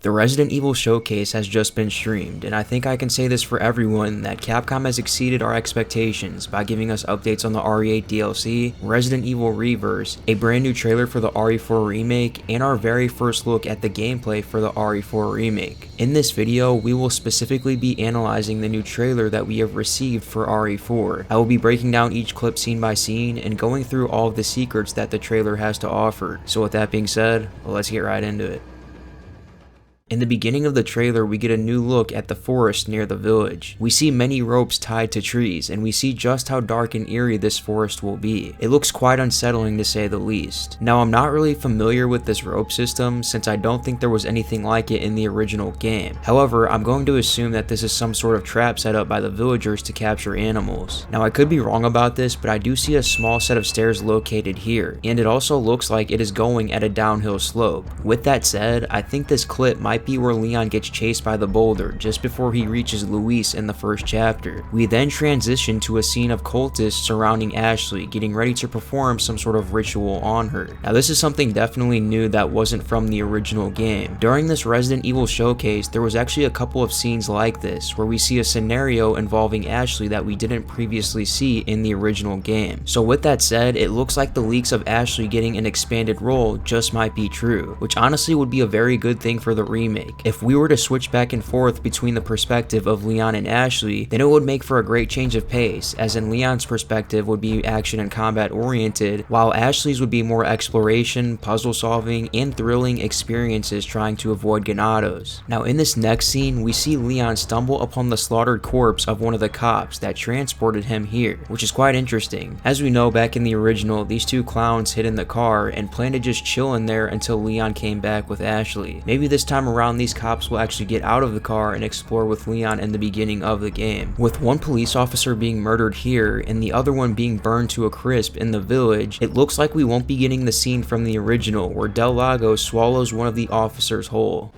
The Resident Evil Showcase has just been streamed, and I think I can say this for everyone that Capcom has exceeded our expectations by giving us updates on the RE8 DLC, Resident Evil Reverse, a brand new trailer for the RE4 Remake, and our very first look at the gameplay for the RE4 Remake. In this video, we will specifically be analyzing the new trailer that we have received for RE4. I will be breaking down each clip scene by scene and going through all of the secrets that the trailer has to offer. So with that being said, let's get right into it. In the beginning of the trailer, we get a new look at the forest near the village. We see many ropes tied to trees, and we see just how dark and eerie this forest will be. It looks quite unsettling to say the least. Now, I'm not really familiar with this rope system since I don't think there was anything like it in the original game. However, I'm going to assume that this is some sort of trap set up by the villagers to capture animals. Now, I could be wrong about this, but I do see a small set of stairs located here, and it also looks like it is going at a downhill slope. With that said, I think this clip might be where Leon gets chased by the boulder just before he reaches Luis in the first chapter. We then transition to a scene of cultists surrounding Ashley, getting ready to perform some sort of ritual on her. Now, this is something definitely new that wasn't from the original game. During this Resident Evil showcase, there was actually a couple of scenes like this where we see a scenario involving Ashley that we didn't previously see in the original game. So with that said, it looks like the leaks of Ashley getting an expanded role just might be true, which honestly would be a very good thing for the remake. If we were to switch back and forth between the perspective of Leon and Ashley, then it would make for a great change of pace, as in Leon's perspective would be action and combat oriented, while Ashley's would be more exploration, puzzle solving, and thrilling experiences trying to avoid ganados. Now in this next scene, we see Leon stumble upon the slaughtered corpse of one of the cops that transported him here, which is quite interesting. As we know, back in the original, these two clowns hid in the car and planned to just chill in there until Leon came back with Ashley. Maybe this time around these cops will actually get out of the car and explore with Leon in the beginning of the game. With one police officer being murdered here and the other one being burned to a crisp in the village, it looks like we won't be getting the scene from the original where Del Lago swallows one of the officers whole.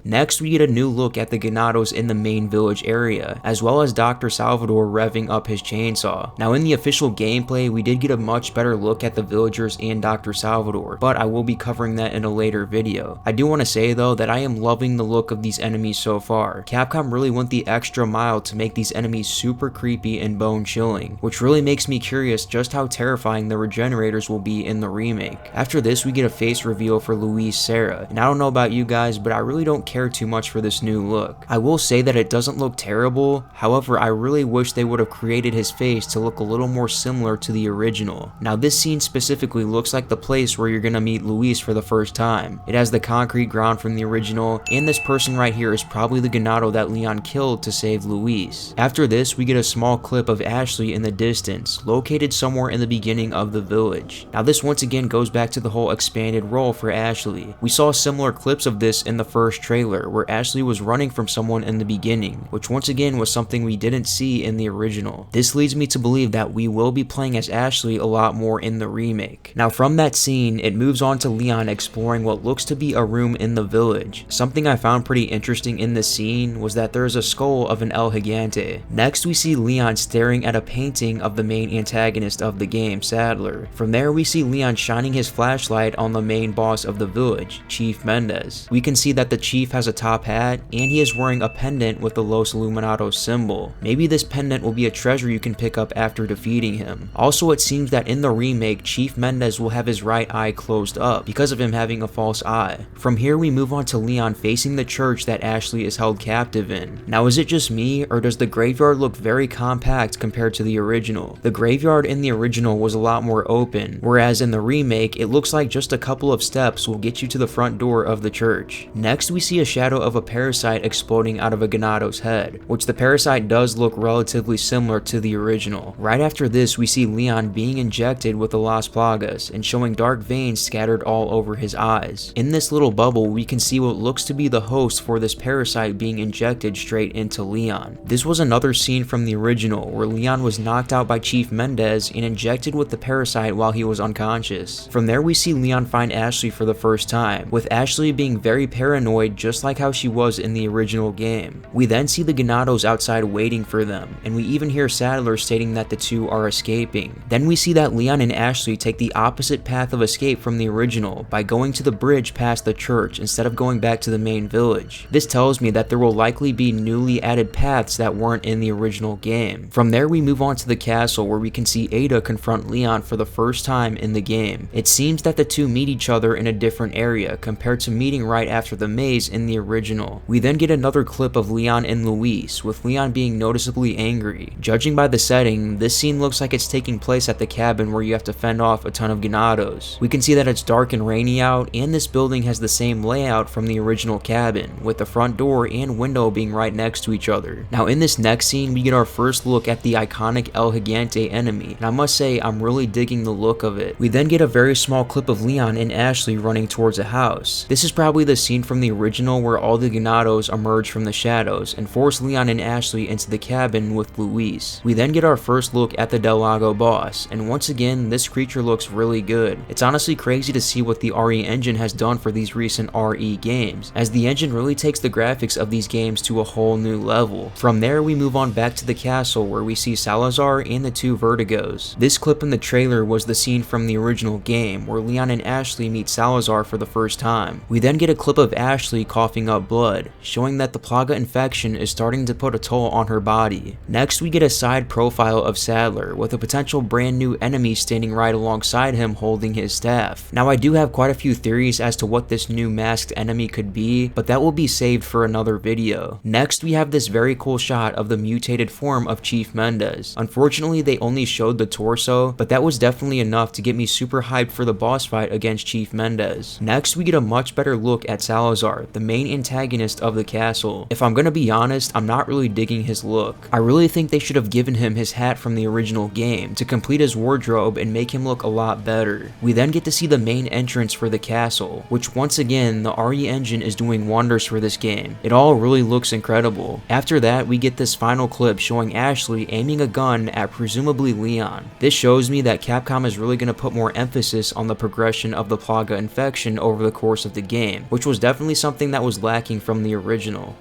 Next, we get a new look at the ganados in the main village area, as well as Dr. Salvador revving up his chainsaw. Now in the official gameplay, we did get a much better look at the villagers and Dr. Salvador, but I will be covering that in a later video. I do want to say though that I am loving the look of these enemies so far. Capcom really went the extra mile to make these enemies super creepy and bone chilling, which really makes me curious just how terrifying the regenerators will be in the remake. After this, we get a face reveal for Luis Serra, and I don't know about you guys, but I really don't care too much for this new look. I will say that it doesn't look terrible, however I really wish they would have created his face to look a little more similar to the original. Now this scene specifically looks like the place where you're gonna meet Luis for the first time. It has the concrete ground from the original, and this person right here is probably the ganado that Leon killed to save Luis. After this, we get a small clip of Ashley in the distance, located somewhere in the beginning of the village. Now this once again goes back to the whole expanded role for Ashley. We saw similar clips of this in the first trailer where Ashley was running from someone in the beginning, which once again was something we didn't see in the original. This leads me to believe that we will be playing as Ashley a lot more in the remake. Now from that scene, it moves on to Leon exploring what looks to be a room in the village. Something I found pretty interesting in this scene was that there is a skull of an El Higante. Next, we see Leon staring at a painting of the main antagonist of the game, Sadler. From there, we see Leon shining his flashlight on the main boss of the village, Chief Mendes. We can see that the chief has a top hat, and he is wearing a pendant with the Los Illuminados symbol. Maybe this pendant will be a treasure you can pick up after defeating him. Also, it seems that in the remake, Chief Mendes will have his right eye closed up because of him having a false eye. From here, we move on to Leon facing the church that Ashley is held captive in. Now, is it just me, or does the graveyard look very compact compared to the original? The graveyard in the original was a lot more open, whereas in the remake, it looks like just a couple of steps will get you to the front door of the church. Next, we see a shadow of a parasite exploding out of a ganado's head, which the parasite does look relatively similar to the original. Right after this, we see Leon being injected with the Las Plagas and showing dark veins scattered all over his eyes. In this little bubble, we can see what looks to be the host for this parasite being injected straight into Leon. This was another scene from the original where Leon was knocked out by Chief Mendes and injected with the parasite while he was unconscious. From there, we see Leon find Ashley for the first time, with Ashley being very paranoid just just like how she was in the original game. We then see the Ganados outside waiting for them, and we even hear Sadler stating that the two are escaping. Then we see that Leon and Ashley take the opposite path of escape from the original by going to the bridge past the church instead of going back to the main village. This tells me that there will likely be newly added paths that weren't in the original game. From there we move on to the castle where we can see Ada confront Leon for the first time in the game. It seems that the two meet each other in a different area compared to meeting right after the maze in the original. We then get another clip of Leon and Luis, with Leon being noticeably angry. Judging by the setting, this scene looks like it's taking place at the cabin where you have to fend off a ton of Ganados. We can see that it's dark and rainy out, and this building has the same layout from the original cabin, with the front door and window being right next to each other. Now in this next scene, we get our first look at the iconic El Higante Enemy, and I must say I'm really digging the look of it. We then get a very small clip of Leon and Ashley running towards a house. This is probably the scene from the original where all the Ganados emerge from the shadows and force Leon and Ashley into the cabin with Luis. We then get our first look at the Lago Boss, and once again this creature looks really good. It's honestly crazy to see what the RE engine has done for these recent RE games, as the engine really takes the graphics of these games to a whole new level. From there we move on back to the castle where we see Salazar and the two Vertigos. This clip in the trailer was the scene from the original game where Leon and Ashley meet Salazar for the first time. We then get a clip of Ashley coughing up blood, showing that the Plaga infection is starting to put a toll on her body. Next we get a side profile of Sadler with a potential brand new enemy standing right alongside him holding his staff. Now I do have quite a few theories as to what this new masked enemy could be, but that will be saved for another video. Next we have this very cool shot of the mutated form of Chief Mendes. Unfortunately they only showed the torso, but that was definitely enough to get me super hyped for the boss fight against Chief Mendes. Next we get a much better look at Salazar, the main antagonist of the castle. If I'm gonna be honest, I'm not really digging his look. I really think they should have given him his hat from the original game to complete his wardrobe and make him look a lot better. We then get to see the main entrance for the castle, which once again the RE engine is doing wonders for this game. It all really looks incredible. After that we get this final clip showing Ashley aiming a gun at presumably Leon. This shows me that Capcom is really going to put more emphasis on the progression of the Plaga infection over the course of the game, which was definitely something that was lacking from the original.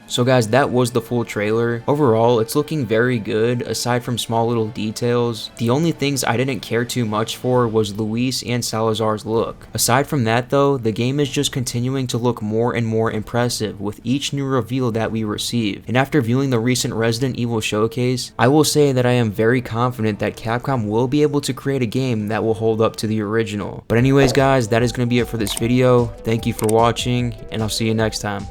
So guys, that was the full trailer. Overall, it's looking very good, aside from small little details. The only things I didn't care too much for was Luis and Salazar's look. Aside from that though, the game is just continuing to look more and more impressive with each new reveal that we receive. And after viewing the recent Resident Evil showcase, I will say that I am very confident that Capcom will be able to create a game that will hold up to the original. But anyways guys, that is going to be it for this video. Thank you for watching, and I'll see you next time.